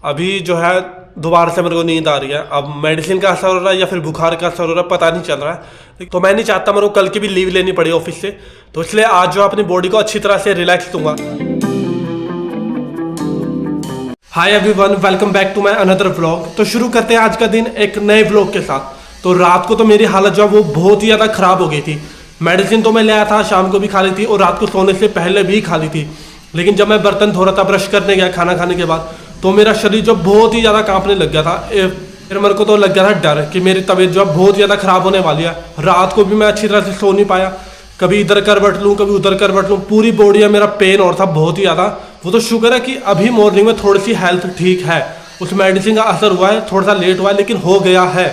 अभी जो है दोबारा से मेरे को नींद आ रही है। अब मेडिसिन का असर हो रहा है या फिर बुखार का असर हो रहा है पता नहीं चल रहा है। तो मैं नहीं चाहता मेरे को कल की भी लीव लेनी पड़ी ऑफिस से, तो इसलिए आज जो अपनी बॉडी को अच्छी तरह से रिलैक्स दूंगा। Hi everyone, welcome back to my another vlog. तो शुरू करते हैं आज का दिन एक नए व्लॉग के साथ। तो रात को तो मेरी हालत जो है वो बहुत ही ज़्यादा ख़राब हो गई थी। मेडिसिन तो मैं ले आया था, शाम को भी खा ली थी और रात को सोने से पहले भी खा ली थी। लेकिन जब मैं बर्तन धो रहा था, ब्रश करने गया खाना खाने के बाद, तो मेरा शरीर जो बहुत ही ज़्यादा कांपने लग गया था। फिर मेरे को तो लग गया था डर कि मेरी तबीयत जो है बहुत ज़्यादा ख़राब होने वाली है। रात को भी मैं अच्छी तरह से सो नहीं पाया, कभी इधर करवट लूँ कभी उधर करवट लूँ, पूरी बॉडी है मेरा पेन और था बहुत ही ज़्यादा। वो तो शुक्र है कि अभी मॉर्निंग में थोड़ी सी हेल्थ ठीक है, उस मेडिसिन का असर हुआ है, थोड़ा सा लेट हुआ है लेकिन हो गया है।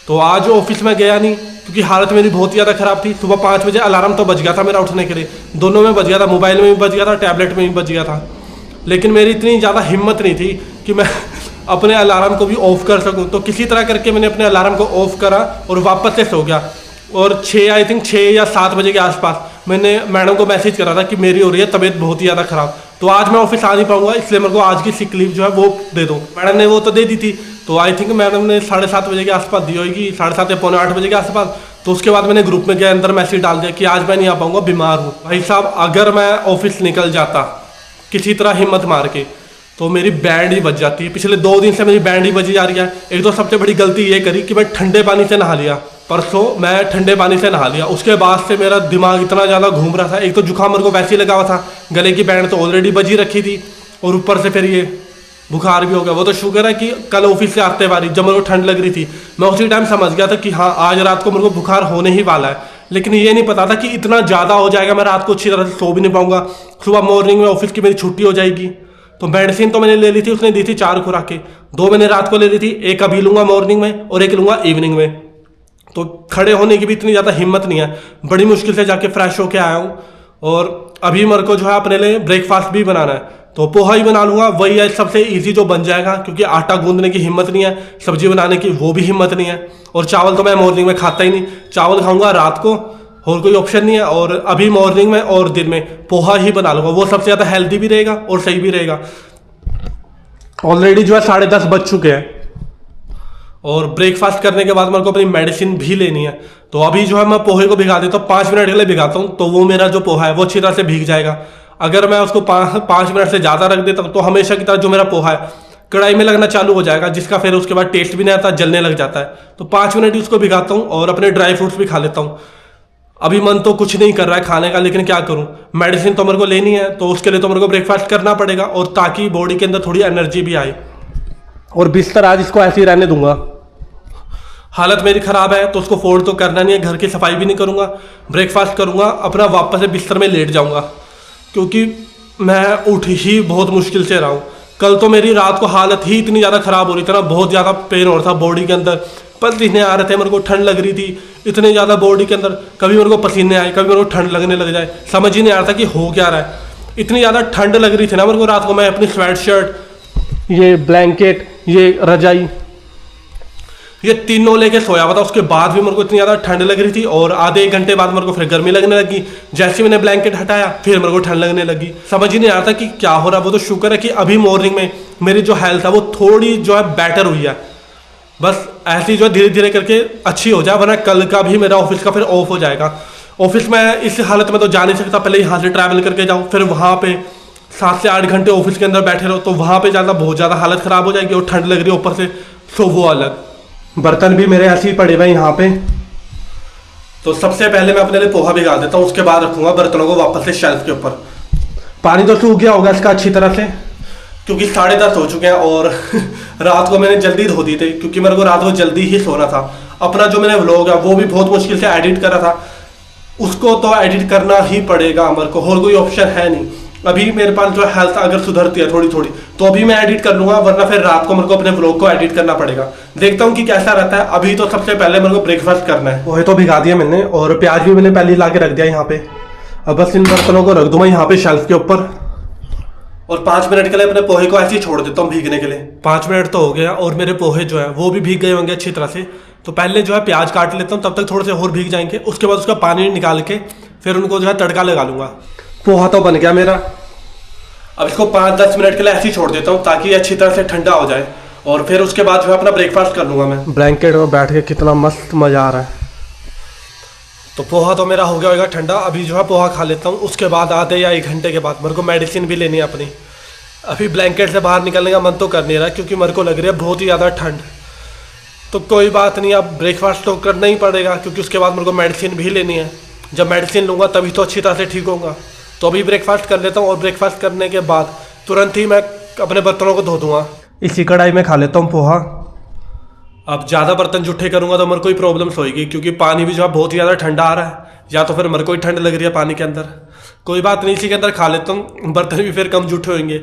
तो आज ऑफिस में गया नहीं क्योंकि हालत मेरी बहुत ही ज़्यादा ख़राब थी। सुबह 5 बजे अलार्म तो बज गया था मेरा उठने के लिए, दोनों में बज गया था, मोबाइल में भी बज गया था, टैबलेट में भी बज गया था। लेकिन मेरी इतनी ज़्यादा हिम्मत नहीं थी कि मैं अपने अलार्म को भी ऑफ़ कर सकूं। तो किसी तरह करके मैंने अपने अलार्म को ऑफ़ करा और वापस से सो गया। और 6 या 7 बजे के आसपास मैंने मैडम को मैसेज करा था कि मेरी हो रही है तबीयत बहुत ही ज़्यादा ख़राब, तो आज मैं ऑफिस आ नहीं पाऊंगा, इसलिए मेरे को आज की सिक लीव जो है वो दे दो। मैडम ने वो तो दे दी थी, तो आई थिंक मैडम ने 7:30 बजे के आसपास दी होगी, 7:30 या पौने 8 बजे के आसपास। तो उसके बाद मैंने ग्रुप में गया, अंदर मैसेज डाल दिया कि आज मैं नहीं आ पाऊंगा, बीमार हूँ। भाई साहब, अगर मैं ऑफिस निकल जाता किसी तरह हिम्मत मार के, तो मेरी बैंड ही बज जाती है। पिछले 2 दिन से मेरी बैंड ही बजी जा रही है। एक तो सबसे बड़ी गलती ये करी कि मैं ठंडे पानी से नहा लिया। परसों मैं ठंडे पानी से नहा लिया, उसके बाद से मेरा दिमाग इतना ज़्यादा घूम रहा था। एक तो जुकाम मेरे को वैसे ही लगा हुआ था, गले की बैंड तो ऑलरेडी बजी रखी थी और ऊपर से फिर ये बुखार भी हो गया। वो तो शुक्र है कि कल ऑफिस से आते बारी जब मेरे को ठंड लग रही थी, मैं उसी टाइम समझ गया था कि हाँ आज रात को मेरे को बुखार होने ही वाला है। लेकिन ये नहीं पता था कि इतना ज़्यादा हो जाएगा, मैं रात को अच्छी तरह से सो भी नहीं पाऊंगा, सुबह मॉर्निंग में ऑफिस की मेरी छुट्टी हो जाएगी। तो मेडिसिन तो मैंने ले ली थी, उसने दी थी 4 खुराकें, 2 मैंने रात को ले ली थी, एक अभी लूँगा मॉर्निंग में और एक लूँगा इवनिंग में। तो खड़े होने की भी इतनी ज़्यादा हिम्मत नहीं है, बड़ी मुश्किल से जाके फ्रेश होके आया हूँ। और अभी मेरे को जो है अपने लिए ब्रेकफास्ट भी बनाना है, तो पोहा ही बना लूँगा, वही है सबसे इजी जो बन जाएगा, क्योंकि आटा गूंदने की हिम्मत नहीं है, सब्जी बनाने की वो भी हिम्मत नहीं है। और चावल तो मैं मॉर्निंग में खाता ही नहीं, चावल खाऊंगा रात को, और कोई ऑप्शन नहीं है। और अभी मॉर्निंग में और दिन में पोहा ही बना लूँगा, वो सबसे ज़्यादा हेल्दी भी रहेगा और सही भी रहेगा। ऑलरेडी जो है 10:30 बज चुके हैं और ब्रेकफास्ट करने के बाद मेरे को अपनी मेडिसिन भी लेनी है। तो अभी जो है मैं पोहे को भिगा देता हूँ, 5 मिनट के लिए भिगाता हूँ, तो वो मेरा जो पोहा है वो अच्छी तरह से भीग जाएगा। अगर मैं उसको 5 मिनट से ज़्यादा रख देता हूँ तो हमेशा की तरह जो मेरा पोहा है कढ़ाई में लगना चालू हो जाएगा, जिसका फिर उसके बाद टेस्ट भी नहीं आता, जलने लग जाता है। तो 5 मिनट ही उसको भिगाता हूँ और अपने ड्राई फ्रूट्स भी खा लेता हूँ। अभी मन तो कुछ नहीं कर रहा है खाने का, लेकिन क्या करूँ, मेडिसिन तो मेरे को लेनी है, तो उसके लिए तो मेरे को ब्रेकफास्ट करना पड़ेगा, और ताकि बॉडी के अंदर थोड़ी एनर्जी भी आए। और बिस्तर आज इसको ऐसे ही रहने दूंगा, हालत मेरी ख़राब है तो उसको फोल्ड तो करना नहीं है, घर की सफाई भी नहीं करूँगा, ब्रेकफास्ट करूँगा, अपना वापस से बिस्तर में लेट जाऊँगा, क्योंकि मैं उठ ही बहुत मुश्किल से रहा हूँ। कल तो मेरी रात को हालत ही इतनी ज़्यादा ख़राब हो रही थी ना, बहुत ज़्यादा पेन हो रहा था बॉडी के अंदर, पसीने आ रहे थे, मेरे को ठंड लग रही थी इतनी ज़्यादा बॉडी के अंदर, कभी मेरे को पसीने आए, कभी मेरे को ठंड लगने लग जाए, समझ ही नहीं आ रहा था कि हो क्या रहा है। इतनी ज़्यादा ठंड लग रही थी ना मेरे को रात को, मैं अपनी स्वेट शर्ट, ये ब्लैंकेट, ये रजाई, ये तीनों लेके सोया हुआ था। उसके बाद भी मेरे को इतनी ज़्यादा ठंड लग रही थी और आधे 1 घंटे बाद मेरे को फिर गर्मी लगने लगी। जैसे मैंने ब्लैंकेट हटाया फिर मेरे को ठंड लगने लगी, समझ ही नहीं आ रहा था कि क्या हो रहा है। वो तो शुक्र है कि अभी मॉर्निंग में मेरी जो हेल्थ है वो थोड़ी जो है बेटर हुई है, बस ऐसी जो धीरे धीरे करके अच्छी हो जाए, वरना कल का भी मेरा ऑफिस का फिर ऑफ हो जाएगा। ऑफिस में इस हालत में तो जा नहीं सकता, पहले यहाँ से ट्रैवल करके जाऊँ, फिर वहाँ पे 7 से 8 घंटे ऑफिस के अंदर बैठे रहो, तो वहाँ पे ज़्यादा बहुत ज़्यादा हालत ख़राब हो जाएगी। और ठंड लग रही है ऊपर से, सो वो अलग। बर्तन भी मेरे ऐसे ही पड़े हुए यहाँ पे, तो सबसे पहले मैं अपने लिए पोहा भिगा देता हूँ, उसके बाद रखूँगा बर्तनों को वापस से शेल्फ के ऊपर। पानी तो सूख गया होगा इसका अच्छी तरह से, क्योंकि 10:30 हो चुके हैं और रात को मैंने जल्दी धो दी थी, क्योंकि मेरे को रात को जल्दी ही सोना था। अपना जो मैंने व्लॉग है वो भी बहुत मुश्किल से एडिट करा था, उसको तो एडिट करना ही पड़ेगा मेरे को, और कोई ऑप्शन है नहीं। अभी मेरे पास जो हेल्थ अगर सुधरती है थोड़ी थोड़ी तो अभी मैं एडिट कर लूँगा, वरना फिर रात को मेरे को अपने व्लॉग को एडिट करना पड़ेगा। देखता हूँ कि कैसा रहता है। अभी तो सबसे पहले मेरे को ब्रेकफास्ट करना है। पोहे तो भिगा दिया मैंने और प्याज भी मैंने पहले ला के रख दिया यहाँ पे। अब बस इन बर्तनों को रख दूंगा यहाँ पे शेल्फ के ऊपर और 5 मिनट के लिए अपने पोहे को ऐसे ही छोड़ देता हूँ भीगने के लिए। 5 मिनट तो हो गया और मेरे पोहे जो है वो भी भीग गए होंगे अच्छी तरह से। तो पहले जो है प्याज काट लेता हूँ, तब तक थोड़े से और भीग जाएंगे। उसके बाद उसका पानी निकाल के फिर उनको जो है तड़का लगा लूँगा। पोहा तो बन गया मेरा। अब इसको 5-10 मिनट के लिए ऐसे ही छोड़ देता हूँ ताकि ये अच्छी तरह से ठंडा हो जाए, और फिर उसके बाद जो है अपना ब्रेकफास्ट कर लूँगा मैं। ब्लैंकेट में बैठ के कितना मस्त मज़ा आ रहा है। तो पोहा तो मेरा हो गया होगा ठंडा, अभी जो है पोहा खा लेता हूँ। उसके बाद आधे या 1 घंटे के बाद मेरे को मेडिसिन भी लेनी है अपनी। अभी ब्लैंकेट से बाहर निकलने का मन तो कर नहीं रहा क्योंकि मेरे को लग रही है बहुत ही ज़्यादा ठंड। तो कोई बात नहीं, अब ब्रेकफास्ट तो करना ही पड़ेगा क्योंकि उसके बाद मेरे को मेडिसिन भी लेनी है। जब मेडिसिन लूँगा तभी तो अच्छी तरह से ठीक होगा। तो अभी ब्रेकफास्ट कर लेता हूँ और ब्रेकफास्ट करने के बाद तुरंत ही मैं अपने बर्तनों को धो दूँगा। इसी कढ़ाई में खा लेता हूँ पोहा। अब ज़्यादा बर्तन जुट्ठे करूँगा तो मेरे को ही प्रॉब्लम्स होगी क्योंकि पानी भी जो है बहुत ही ज़्यादा ठंडा आ रहा है, या तो फिर मेरे को ही ठंड लग रही है पानी के अंदर। कोई बात नहीं, इसी के अंदर खा लेता हूँ, बर्तन भी फिर कम जुट्ठे होंगे।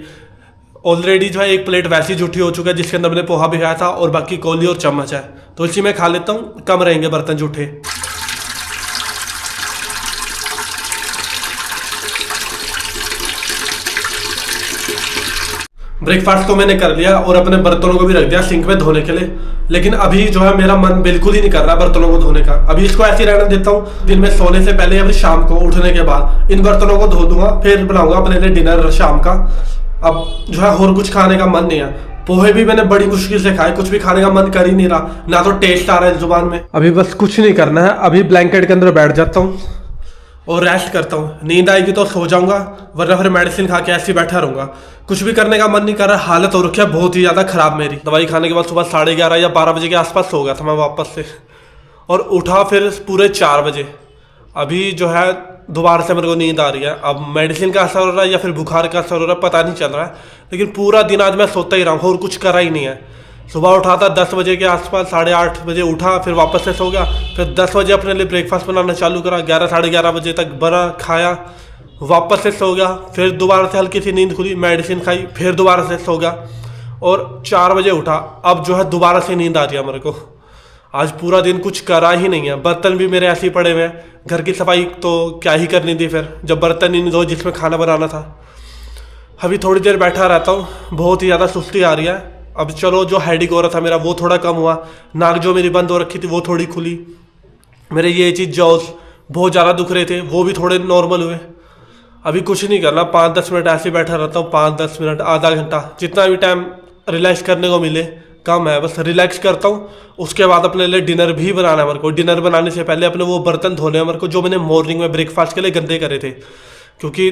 ऑलरेडी जो है 1 प्लेट वैसी जुट्ठी हो चुका है जिसके अंदर मैंने पोहा भी खाया था, और बाकी कौली और चम्मच है, तो इसी में खा लेता हूँ, कम रहेंगे बर्तन जुट्ठे। ब्रेकफास्ट तो मैंने कर लिया और अपने बर्तनों को भी रख दिया सिंक में धोने के लिए, लेकिन अभी जो है मेरा मन बिल्कुल ही नहीं कर रहा बर्तनों को धोने का। अभी इसको ऐसे ही रहने देता हूँ, दिन में सोने से पहले या फिर शाम को उठने के बाद इन बर्तनों को धो दूंगा, फिर बनाऊंगा अपने लिए डिनर शाम का। अब जो है और कुछ खाने का मन नहीं है। पोहे भी मैंने बड़ी मुश्किल से खाए, कुछ भी खाने का मन कर ही नहीं रहा, ना तो टेस्ट आ रहा है जुबान में। अभी बस कुछ नहीं करना है, अभी ब्लैंकेट के अंदर बैठ जाता हूँ और रेस्ट करता हूँ। नींद आएगी तो सो जाऊंगा, वरना फिर मेडिसिन खा के ऐसे ही बैठा रहूंगा। कुछ भी करने का मन नहीं कर रहा, हालत हो रखी है बहुत ही ज़्यादा ख़राब मेरी। दवाई खाने के बाद सुबह 11:30 या 12 बजे के आसपास सो गया था मैं वापस से, और उठा फिर पूरे 4 बजे। अभी जो है दोबारा से मेरे को नींद आ रही है। अब मेडिसिन का असर हो रहा है या फिर बुखार का असर हो रहा है पता नहीं चल रहा है, लेकिन पूरा दिन आज मैं सोता ही रहा हूँ और कुछ करा ही नहीं है। सुबह उठा था 10 बजे के आसपास, 8:30 बजे उठा, फिर वापस से सो गया, फिर 10 बजे अपने लिए ब्रेकफास्ट बनाना चालू करा, 11 साढ़े 11 बजे तक बना खाया, वापस से सो गया, फिर दोबारा से हल्की सी नींद खुली, मेडिसिन खाई, फिर दोबारा से सो गया और 4 बजे उठा। अब जो है दोबारा से नींद आ रही है मेरे को। आज पूरा दिन कुछ करा ही नहीं है, बर्तन भी मेरे ऐसे ही पड़े हुए हैं। घर की सफाई तो क्या ही करनी थी फिर, जब बर्तन ही नहीं धो जिसमें खाना बनाना था। अभी थोड़ी देर बैठा रहता हूँ, बहुत ही ज़्यादा सुस्ती आ रही है। अब चलो जो हेडेक हो रहा था मेरा वो थोड़ा कम हुआ, नाक जो मेरी बंद हो रखी थी वो थोड़ी खुली, मेरे ये चीज़ जॉस बहुत ज़्यादा दुख रहे थे वो भी थोड़े नॉर्मल हुए। अभी कुछ नहीं करना, 5-10 मिनट ऐसे बैठा रहता हूँ, 5-10 मिनट, आधा घंटा, जितना भी टाइम रिलैक्स करने को मिले कम है, बस रिलैक्स करता हूँ। उसके बाद अपने लिए डिनर भी बनाना है मेरे को। डिनर बनाने से पहले अपने वो बर्तन धोने हैं मेरे को जो मैंने मॉर्निंग में ब्रेकफास्ट के लिए गंदे करे थे, क्योंकि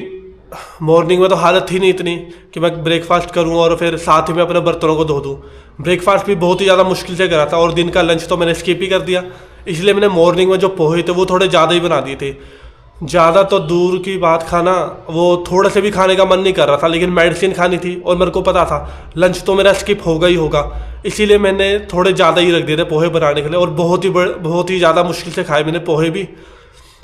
मॉर्निंग में तो हालत थी नहीं इतनी कि मैं ब्रेकफास्ट करूं और फिर साथ ही में अपने बर्तनों को धो दूं। ब्रेकफास्ट भी बहुत ही ज़्यादा मुश्किल से करा था और दिन का लंच तो मैंने स्किप ही कर दिया, इसलिए मैंने मॉर्निंग में जो पोहे थे वो थोड़े ज़्यादा ही बना दिए थे। ज़्यादा तो दूर की बात, खाना वो थोड़े से भी खाने का मन नहीं कर रहा था, लेकिन मेडिसिन खानी थी और मेरे को पता था लंच तो मेरा स्किप होगा ही होगा, इसीलिए मैंने थोड़े ज़्यादा ही रख दिए थे पोहे बनाने के लिए। और बहुत ही ज़्यादा मुश्किल से खाए मैंने पोहे भी।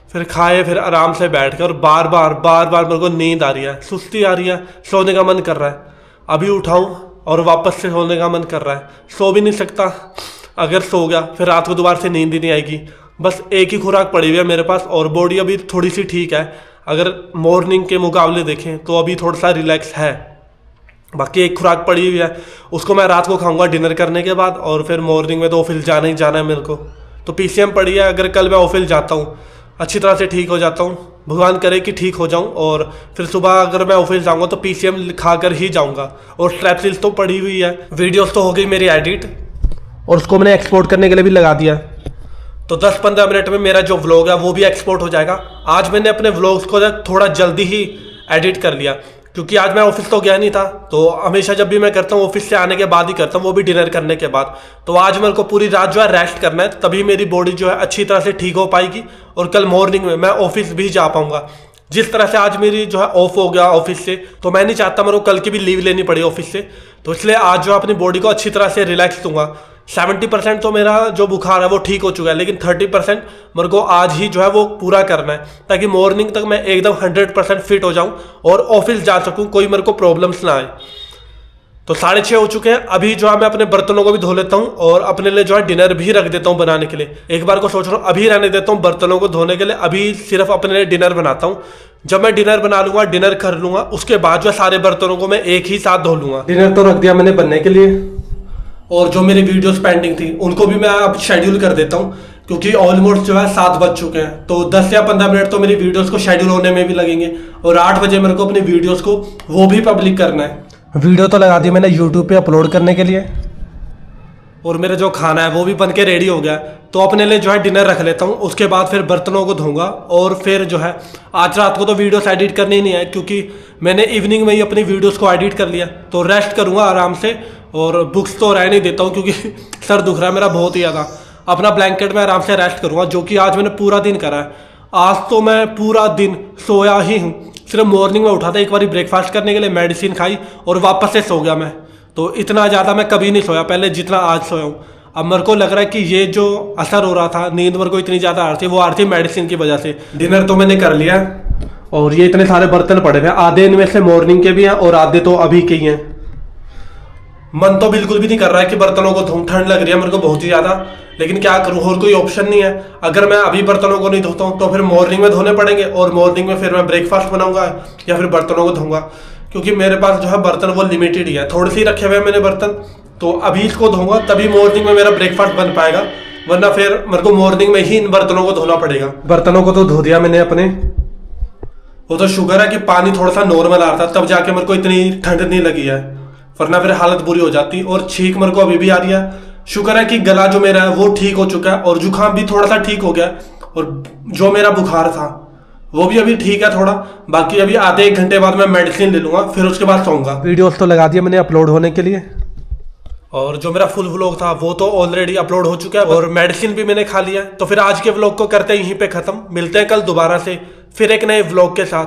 फिर खाए, फिर आराम से बैठ कर, और बार बार मेरे को नींद आ रही है, सुस्ती आ रही है, सोने का मन कर रहा है। अभी उठाऊँ और वापस से सोने का मन कर रहा है, सो भी नहीं सकता। अगर सो गया फिर रात को दोबारा से नींद ही नहीं आएगी। बस एक ही खुराक पड़ी हुई है मेरे पास और बॉडी अभी थोड़ी सी ठीक है। अगर मॉर्निंग के मुकाबले देखें तो अभी थोड़ा सा रिलैक्स है। बाकी एक खुराक पड़ी हुई है, उसको मैं रात को खाऊंगा डिनर करने के बाद, और फिर मॉर्निंग में तो ऑफिस जाना ही जाना है मेरे को। तो पीसीएम पड़ी है, अगर कल मैं ऑफिस जाता हूँ, अच्छी तरह से ठीक हो जाता हूँ, भगवान करे कि ठीक हो जाऊँ, और फिर सुबह अगर मैं ऑफिस जाऊँगा तो पीसीएम खा कर ही जाऊँगा। और स्ट्रैपसिल्स तो पड़ी हुई है, वीडियोस तो हो गई मेरी एडिट और उसको मैंने एक्सपोर्ट करने के लिए भी लगा दिया। तो 10-15 मिनट में मेरा जो व्लॉग है वो भी एक्सपोर्ट हो जाएगा। आज मैंने अपने व्लॉग्स को थोड़ा जल्दी ही एडिट कर लिया, क्योंकि आज मैं ऑफिस तो गया नहीं था। तो हमेशा जब भी मैं करता हूँ ऑफिस से आने के बाद ही करता हूँ, वो भी डिनर करने के बाद। तो आज मेरे को पूरी रात जो है रेस्ट करना है, तभी मेरी बॉडी जो है अच्छी तरह से ठीक हो पाएगी और कल मॉर्निंग में मैं ऑफिस भी जा पाऊंगा। जिस तरह से आज मेरी जो है ऑफ हो गया ऑफिस से, तो मैं नहीं चाहता मेरे को कल की भी लीव लेनी पड़ी ऑफिस से। तो इसलिए आज जो अपनी बॉडी को अच्छी तरह से रिलैक्स दूंगा। 70% तो मेरा जो बुखार है वो ठीक हो चुका है, लेकिन 30% मेरे को आज ही जो है वो पूरा करना है, ताकि मॉर्निंग तक मैं एकदम 100% फिट हो जाऊं और ऑफिस जा सकूं, कोई मेरे को प्रॉब्लम्स ना आए। तो 6:30 हो चुके हैं। अभी जो है मैं अपने बर्तनों को भी धो लेता हूँ और अपने लिए जो है डिनर भी रख देता हूँ बनाने के लिए। एक बार को सोच रहा हूँ अभी रहने देता हूँ बर्तनों को धोने के लिए, अभी सिर्फ अपने लिए डिनर बनाता हूँ। जब मैं डिनर बना लूंगा, डिनर कर लूंगा, उसके बाद जो सारे बर्तनों को मैं एक ही साथ धो लूंगा। डिनर तो रख दिया मैंने बनने के लिए, और जो मेरी वीडियोस पेंडिंग थी उनको भी मैं अब शेड्यूल कर देता हूँ, क्योंकि ऑलमोस्ट जो है 7 बज चुके हैं, तो 10 या 15 मिनट तो मेरी वीडियोस को शेड्यूल होने में भी लगेंगे और 8 बजे मेरे को अपनी वीडियोस को वो भी पब्लिक करना है। वीडियो तो लगा दी मैंने यूट्यूब पे अपलोड करने के लिए और मेरा जो खाना है वो भी बन के रेडी हो गया, तो अपने लिए जो है डिनर रख लेता हूँ। उसके बाद फिर बर्तनों को धोऊंगा और फिर जो है आज रात को तो वीडियोस एडिट करनी ही नहीं है, क्योंकि मैंने इवनिंग में ही अपनी वीडियोस को एडिट कर लिया, तो रेस्ट करूँगा आराम से और बुक्स तो रहने देता हूँ क्योंकि सर दुख रहा है मेरा बहुत ही ज़्यादा। अपना ब्लैंकेट में आराम से रेस्ट करूँगा, जो कि आज मैंने पूरा दिन करा है। आज तो मैं पूरा दिन सोया ही हूँ, सिर्फ मॉर्निंग में उठा था, एक बार ब्रेकफास्ट करने के लिए मेडिसिन खाई और वापस से सो गया मैं। तो इतना ज़्यादा मैं कभी नहीं सोया पहले जितना आज सोया हूँ। अब मेरे को लग रहा है कि ये जो असर हो रहा था, नींद मेरे को इतनी ज़्यादा आ रही थी, वो आ रही थी मेडिसिन की वजह से। डिनर तो मैंने कर लिया और ये इतने सारे बर्तन पड़े हुए हैं, आधे इनमें से मॉर्निंग के भी हैं और आधे तो अभी के ही हैं। मन तो बिल्कुल भी नहीं कर रहा है कि बर्तनों को धोऊं, ठंड लग रही है मेरे को बहुत ही ज़्यादा, लेकिन क्या करूँ, और कोई ऑप्शन नहीं है। अगर मैं अभी बर्तनों को नहीं धोता हूँ तो फिर मॉर्निंग में धोने पड़ेंगे और मॉर्निंग में फिर मैं ब्रेकफास्ट बनाऊंगा या फिर बर्तनों को धोऊंगा, क्योंकि मेरे पास जो है बर्तन वो लिमिटेड ही है, थोड़े से ही रखे हुए हैं मैंने बर्तन। तो अभी इसको धोऊंगा तभी मॉर्निंग में मेरा ब्रेकफास्ट बन पाएगा, वरना फिर मेरे को मॉर्निंग में ही इन बर्तनों को धोना पड़ेगा। बर्तनों को तो धो दिया मैंने अपने, वो तो शुगर है कि पानी थोड़ा सा नॉर्मल आ रहा था, तब जाके मेरे को इतनी ठंड नहीं लगी है, वरना फिर हालत बुरी हो जाती। और छींक मेरे को अभी भी आ रही है। शुक्र है कि गला जो मेरा है वो ठीक हो चुका है और जुकाम भी थोड़ा सा ठीक हो गया, और जो मेरा बुखार था वो भी अभी ठीक है थोड़ा। बाकी अभी आधे 1 घंटे बाद मैं मेडिसिन ले लूंगा, फिर उसके बाद सोऊंगा। वीडियोस तो लगा दिया मैंने अपलोड होने के लिए, और जो मेरा फुल व्लॉग था वो तो ऑलरेडी अपलोड हो चुका है और मेडिसिन भी मैंने खा लिया है। तो फिर आज के व्लॉग को करते हैं यहीं पे खत्म, मिलते हैं कल दोबारा से फिर एक नए व्लॉग के साथ।